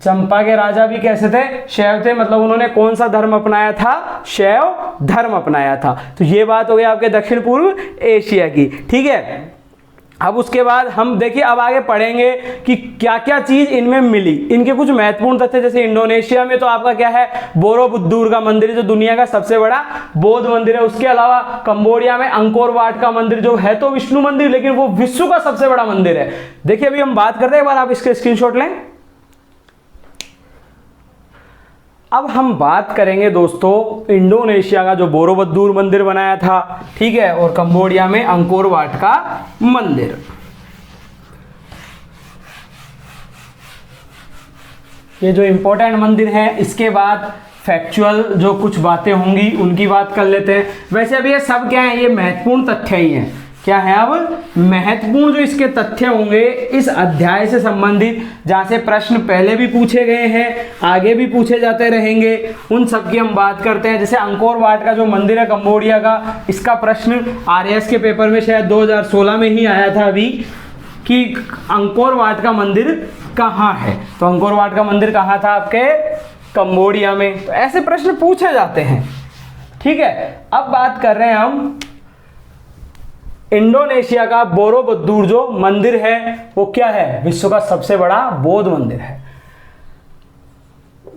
चंपा के राजा भी कैसे थे? शैव थे। मतलब उन्होंने कौन सा धर्म अपनाया था? शैव धर्म अपनाया था। तो ये बात हो गई आपके दक्षिण पूर्व एशिया की। ठीक है। अब उसके बाद हम देखिए, अब आगे पढ़ेंगे कि क्या क्या चीज इनमें मिली, इनके कुछ महत्वपूर्ण तथ्य। जैसे इंडोनेशिया में तो आपका क्या है? बोरोबुद्दूर का मंदिर, जो दुनिया का सबसे बड़ा बौद्ध मंदिर है। उसके अलावा कंबोडिया में अंकोर वाट का मंदिर, जो है तो विष्णु मंदिर लेकिन वो विश्व का सबसे बड़ा मंदिर है। देखिए अभी हम बात करते हैं, एक बार आप इसके स्क्रीनशॉट लें। अब हम बात करेंगे दोस्तों इंडोनेशिया का जो बोरोबुद्दूर मंदिर बनाया था, ठीक है, और कंबोडिया में अंकोर वाट का मंदिर। ये जो इम्पोर्टेंट मंदिर है, इसके बाद फैक्चुअल जो कुछ बातें होंगी उनकी बात कर लेते हैं। वैसे अब ये सब क्या है, ये महत्वपूर्ण तथ्य ही हैं। क्या है, अब महत्वपूर्ण जो इसके तथ्य होंगे इस अध्याय से संबंधित, जहाँ से प्रश्न पहले भी पूछे गए हैं, आगे भी पूछे जाते रहेंगे, उन सब की हम बात करते हैं। जैसे अंकोर वाट का जो मंदिर है कंबोडिया का, इसका प्रश्न आरएएस के पेपर में शायद 2016 में ही आया था अभी, कि अंकोर वाट का मंदिर कहाँ है। तो अंकोर वाट का मंदिर कहाँ था आपके, कंबोडिया में। तो ऐसे प्रश्न पूछे जाते हैं। ठीक है, अब बात कर रहे हैं हम इंडोनेशिया का बोरोबुद्दूर जो मंदिर है वो क्या है, विश्व का सबसे बड़ा बौद्ध मंदिर है।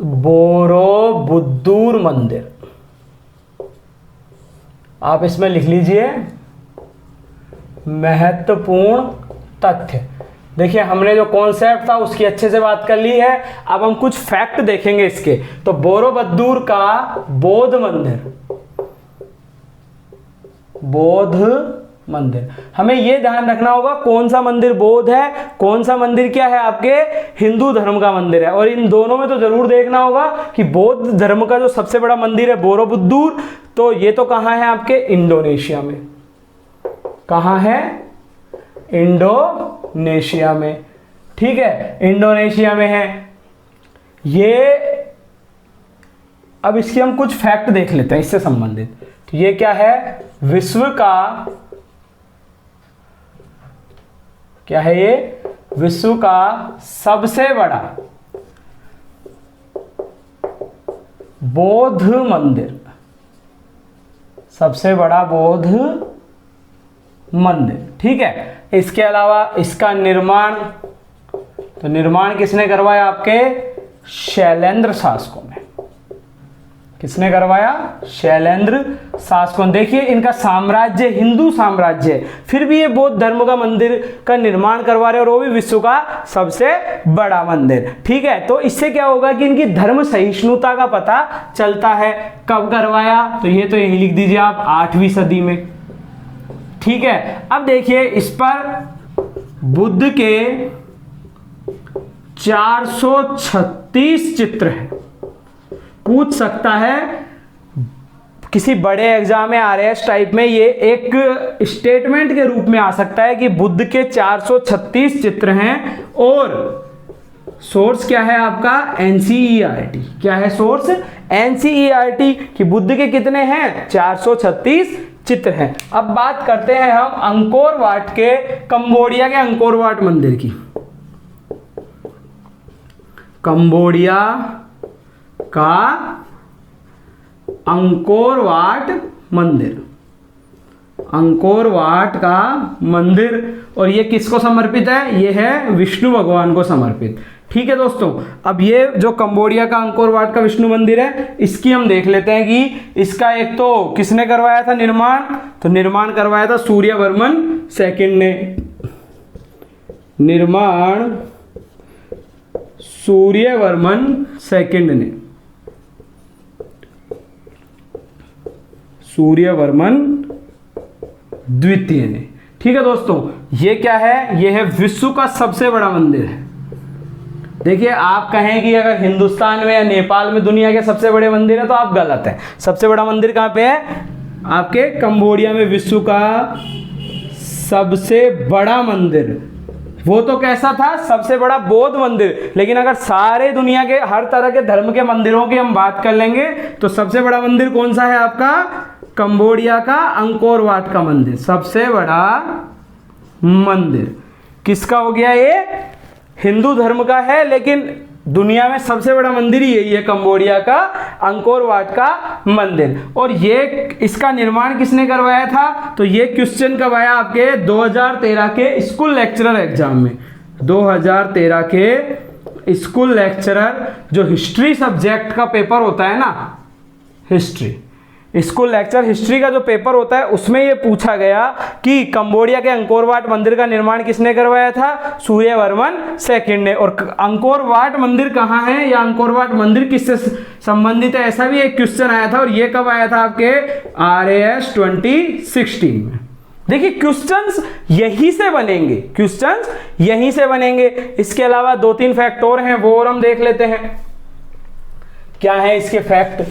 बोरोबुद्दूर मंदिर, आप इसमें लिख लीजिए महत्वपूर्ण तथ्य। देखिए, हमने जो कॉन्सेप्ट था उसकी अच्छे से बात कर ली है, अब हम कुछ फैक्ट देखेंगे इसके। तो बोरोबुद्दूर का बौद्ध मंदिर, हमें यह ध्यान रखना होगा कौन सा मंदिर बौद्ध है, कौन सा मंदिर क्या है आपके हिंदू धर्म का मंदिर है। और इन दोनों में तो जरूर देखना होगा कि बौद्ध धर्म का जो सबसे बड़ा मंदिर है बोरोबुद्दूर, तो ये तो कहाँ है आपके इंडोनेशिया में। कहाँ है, इंडोनेशिया में। ठीक है, इंडोनेशिया में है ये। अब इसकी हम कुछ फैक्ट देख लेते हैं इससे संबंधित। तो ये क्या है, विश्व का, क्या है ये, विश्व का सबसे बड़ा बौद्ध मंदिर, सबसे बड़ा बौद्ध मंदिर। ठीक है, इसके अलावा इसका निर्माण, तो निर्माण किसने करवाया आपके शैलेंद्र शासकों ने। किसने करवाया, शैलेंद्र शासकों। देखिए, इनका साम्राज्य हिंदू साम्राज्य है, फिर भी ये बौद्ध धर्म का मंदिर का निर्माण करवा रहे हैं, और वो भी विश्व का सबसे बड़ा मंदिर। ठीक है, तो इससे क्या होगा कि इनकी धर्म सहिष्णुता का पता चलता है। कब करवाया, तो ये तो यही लिख दीजिए आप 8वीं सदी में। ठीक है, अब देखिए इस पर बुद्ध के 436 चित्र हैं। पूछ सकता है किसी बड़े एग्जाम में, आरएएस टाइप में, ये एक स्टेटमेंट के रूप में आ सकता है कि बुद्ध के 436 चित्र हैं। और सोर्स क्या है आपका, एनसीईआरटी। क्या है सोर्स, एनसीईआरटी, कि बुद्ध के कितने हैं, 436 चित्र हैं। अब बात करते हैं हम अंकोर वाट के, कंबोडिया के अंकोर वाट मंदिर की। कंबोडिया का अंकोर वाट मंदिर, अंकोर वाट का मंदिर, और ये किसको समर्पित है, ये है विष्णु भगवान को समर्पित। ठीक है दोस्तों, अब ये जो कंबोडिया का अंकोर वाट का विष्णु मंदिर है, इसकी हम देख लेते हैं कि इसका एक तो किसने करवाया था निर्माण, तो निर्माण करवाया था सूर्यवर्मन सेकंड ने। निर्माण सूर्यवर्मन सेकंड ने, सूर्यवर्मन द्वितीय ने। ठीक है दोस्तों, ये क्या है, ये है विश्व का सबसे बड़ा मंदिर है। देखिए, आप कहें कि अगर हिंदुस्तान में या नेपाल में दुनिया के सबसे बड़े मंदिर है, तो आप गलत है। सबसे बड़ा मंदिर कहाँ पे है, आपके कंबोडिया में। विश्व का सबसे बड़ा मंदिर, वो तो कैसा था, सबसे बड़ा बौद्ध मंदिर। लेकिन अगर सारे दुनिया के हर तरह के धर्म के मंदिरों की हम बात कर लेंगे, तो सबसे बड़ा मंदिर कौन सा है आपका, कंबोडिया का अंकोर वाट का मंदिर। सबसे बड़ा मंदिर किसका हो गया, ये हिंदू धर्म का है, लेकिन दुनिया में सबसे बड़ा मंदिर ही यही है, कंबोडिया का अंकोर वाट का मंदिर। और ये इसका निर्माण किसने करवाया था, तो ये क्वेश्चन कब आया आपके 2013 के स्कूल लेक्चरर एग्जाम में। 2013 के स्कूल लेक्चरर, जो हिस्ट्री सब्जेक्ट का पेपर होता है ना, हिस्ट्री, स्कूल लेक्चर हिस्ट्री का जो पेपर होता है, उसमें ये पूछा गया कि कंबोडिया के अंकोर वाट मंदिर का निर्माण किसने करवाया था, सूर्यवर्मन सेकंड ने। और अंकोर वाट मंदिर कहाँ है, या अंकोर वाट मंदिर किससे संबंधित है, ऐसा भी एक क्वेश्चन आया था। और ये कब आया था आपके आरएएस 2016 में। देखिए क्वेश्चंस यहीं से बनेंगे, क्वेश्चंस यहीं से बनेंगे। इसके अलावा 2-3 फैक्ट और हैं, वो और हम देख लेते हैं क्या है इसके फैक्ट।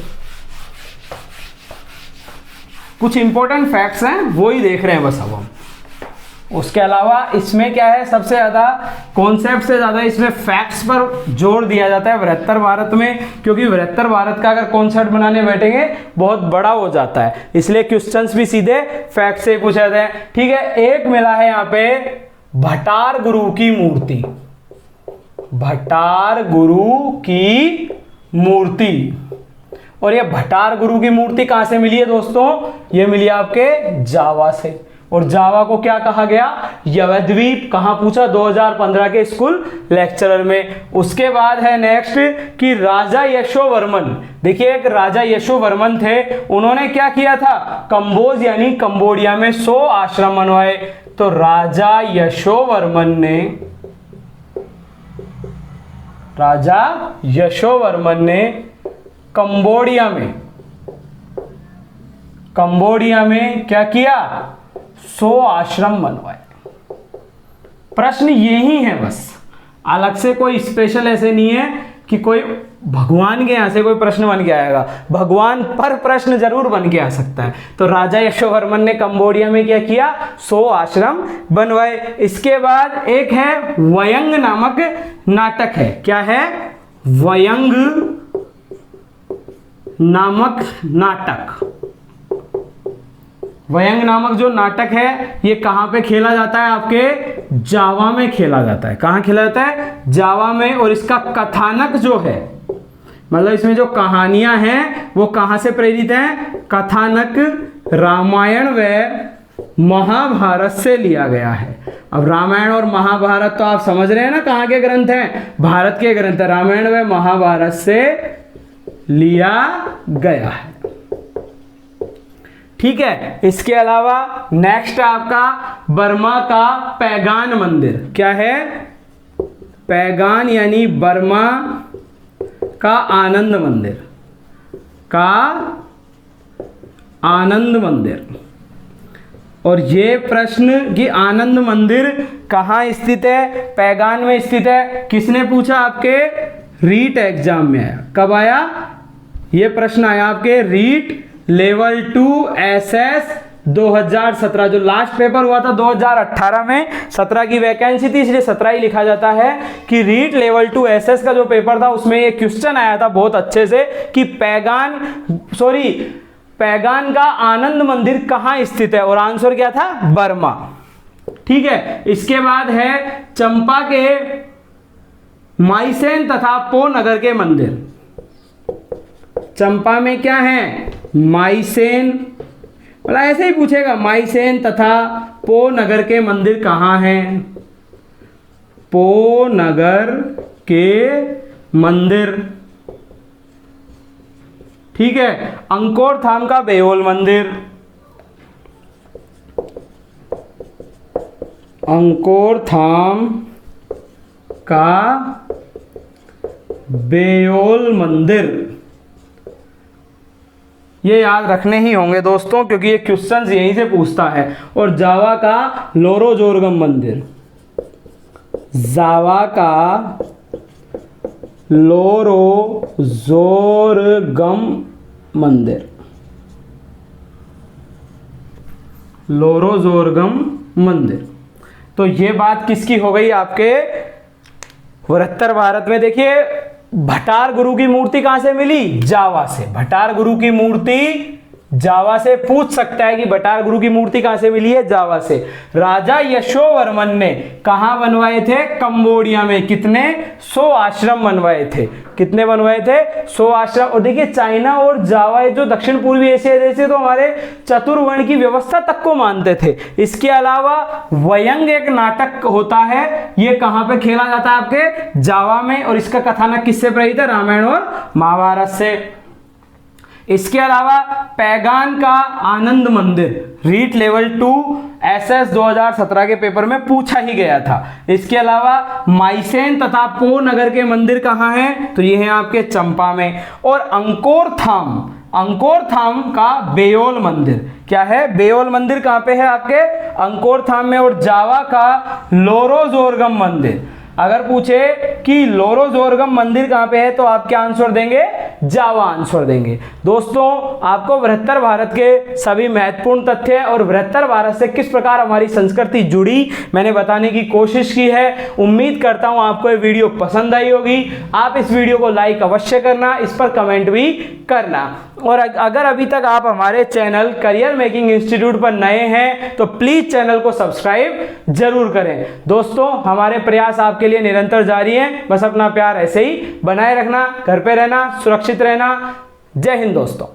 कुछ इंपॉर्टेंट फैक्ट्स हैं वो ही देख रहे हैं बस अब हम। उसके अलावा इसमें क्या है, सबसे ज्यादा कॉन्सेप्ट से ज्यादा इसमें फैक्ट्स पर जोर दिया जाता है बृहत्तर भारत में, क्योंकि बृहत्तर भारत का अगर कॉन्सेप्ट बनाने बैठेंगे बहुत बड़ा हो जाता है, इसलिए क्वेश्चंस भी सीधे फैक्ट से पूछे जाते हैं। ठीक है, एक मिला है यहां पे भट्टार गुरु की मूर्ति, भट्टार गुरु की मूर्ति। और ये भट्टार गुरु की मूर्ति कहां से मिली है दोस्तों, ये मिली आपके जावा से। और जावा को क्या कहा गया, यवद्वीप। कहां पूछा, 2015 के स्कूल लेक्चरर में। उसके बाद है नेक्स्ट कि राजा यशोवर्मन। देखिए एक राजा यशोवर्मन थे, उन्होंने क्या किया था, कंबोज यानी कंबोडिया में 100 आश्रम बनवाए। तो राजा यशोवर्मन ने कंबोडिया में क्या किया, 100 आश्रम बनवाए। प्रश्न यही है बस, अलग से कोई स्पेशल ऐसे नहीं है कि कोई भगवान के यहां से कोई प्रश्न बन के आएगा, भगवान पर प्रश्न जरूर बन के आ सकता है। तो राजा यशोवर्मन ने कंबोडिया में क्या किया, 100 आश्रम बनवाए। इसके बाद एक है वयंग नामक नाटक है। क्या है, वयंग नामक नाटक। वयंग नामक जो नाटक है ये कहां पे खेला जाता है, आपके जावा में खेला जाता है। कहां खेला जाता है, जावा में। और इसका कथानक जो है, मतलब इसमें जो कहानियां हैं वो कहां से प्रेरित हैं, कथानक रामायण व महाभारत से लिया गया है। अब रामायण और महाभारत तो आप समझ रहे हैं ना कहां के ग्रंथ हैं, भारत के ग्रंथ। रामायण व महाभारत से लिया गया है। ठीक है, इसके अलावा नेक्स्ट आपका बर्मा का पैगान मंदिर। क्या है, पैगान यानी बर्मा का आनंद मंदिर, का आनंद मंदिर। और ये प्रश्न कि आनंद मंदिर कहां स्थित है, पैगान में स्थित है, किसने पूछा, आपके रीट एग्जाम में आया। कब आया ये प्रश्न, आया आपके रीट लेवल 2 एसएस 2017। जो लास्ट पेपर हुआ था 2018 में, 17 की वैकेंसी थी इसलिए 17 ही लिखा जाता है कि रीट लेवल 2 एसएस का जो पेपर था उसमें ये क्वेश्चन आया था बहुत अच्छे से कि पैगान का आनंद मंदिर कहां स्थित है, और आंसर क्या था, बर्मा। ठीक है, इसके बाद है चंपा के माइसेन तथा पो नगर के मंदिर। चंपा में क्या है, माइसेन, मतलब ऐसे ही पूछेगा, माइसेन तथा पो नगर के मंदिर कहां हैं, पो नगर के मंदिर। ठीक है, अंकोरथाम का बेओल मंदिर, अंकोरथाम का बेओल मंदिर। ये याद रखने ही होंगे दोस्तों, क्योंकि ये क्वेश्चंस यहीं से पूछता है। और जावा का लोरोजोरगम मंदिर, जावा का लोरोजोरगम मंदिर, लोरोजोरगम मंदिर। तो ये बात किसकी हो गई, आपके बृहत्तर भारत में। देखिए भट्टार गुरु की मूर्ति कहां से मिली, जावा से। भट्टार गुरु की मूर्ति जावा से, पूछ सकता है कि भट्टार गुरु की मूर्ति कहां से मिली है, जावा से। राजा यशोवर्मन ने कहां बनवाए थे, कंबोडिया में। कितने, 100 आश्रम बनवाए थे। कितने बनवाए थे, 100 आश्रम। और देखिए चाइना और जावा जो दक्षिण पूर्वी एशिया देश है तो हमारे चतुर्वर्ण की व्यवस्था तक को मानते थे। इसके अलावा वयंग एक नाटक होता है, ये कहां पे खेला जाता है, आपके जावा में। और इसका कथानक किससे प्रेरित है, रामायण और महाभारत से। इसके अलावा पैगान का आनंद मंदिर रीट लेवल 2 एसएस 2017 के पेपर में पूछा ही गया था। इसके अलावा माइसेन तथा पो नगर के मंदिर कहां हैं, तो ये है आपके चंपा में। और अंकोरथाम का बेओल मंदिर, क्या है, बेओल मंदिर कहां पे है, आपके अंकोरथाम्य और जावा का लोरोजोरगम मंदिर। अगर पूछे कि लोरोजोरगम मंदिर कहाँ पे है तो आप क्या आंसर देंगे? जावा आंसर देंगे। दोस्तों, आपको बृहत्तर भारत के सभी महत्वपूर्ण तथ्य और बृहत्तर भारत से किस प्रकार हमारी संस्कृति जुड़ी मैंने बताने की कोशिश की है। उम्मीद करता हूं आपको ये वीडियो पसंद आई होगी। आप इस वीडियो को लाइक अवश्य करना, इस पर कमेंट भी करना, और अगर अभी तक आप हमारे चैनल करियर मेकिंग इंस्टीट्यूट पर नए हैं तो प्लीज चैनल को सब्सक्राइब जरूर करें। दोस्तों, हमारे प्रयास आपके लिए निरंतर जारी हैं। बस अपना प्यार ऐसे ही बनाए रखना, घर पे रहना, सुरक्षित रहना। जय हिंद दोस्तों।